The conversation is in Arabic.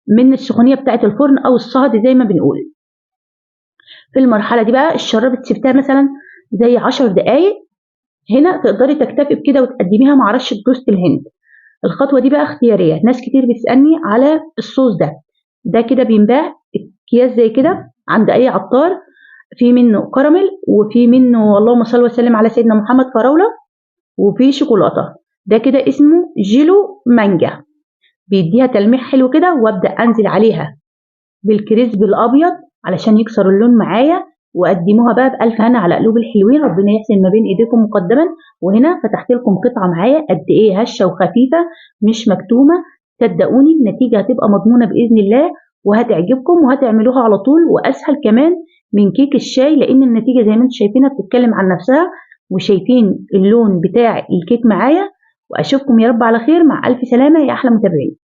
من السخونيه بتاعه الفرن او الصهد زي ما بنقول. في المرحله دي بقى الشرابه تسيبتها مثلا زي 10 دقائق، هنا تقدري تكتفي بكده وتقدميها مع رشه جوز الهند. الخطوه دي بقى اختياريه، ناس كتير بتسالني على الصوص ده كده بينباع اكياس زي كده عند اي عطار، في منه كراميل وفي منه اللهم صل وسلم على سيدنا محمد فراوله وفي شوكولاته. ده كده اسمه جيلو مانجا، بيديها تلميح حلو كده، وابدا انزل عليها بالكريسب الابيض علشان يكسر اللون معايا، وقدموها بقى بالف هنا على قلوب الحلوين، ربنا يحسن ما بين ايديكم مقدما. وهنا فتحت لكم قطعه معايا قد ايه هشه وخفيفه مش مكتومه، صدقوني النتيجه هتبقى مضمونه باذن الله وهتعجبكم وهتعملوها على طول، واسهل كمان من كيك الشاي، لان النتيجه زي ما انتم شايفينها بتتكلم عن نفسها، وشايفين اللون بتاع الكيك معايا. واشوفكم يا رب على خير، مع الف سلامه يا احلى متابعين.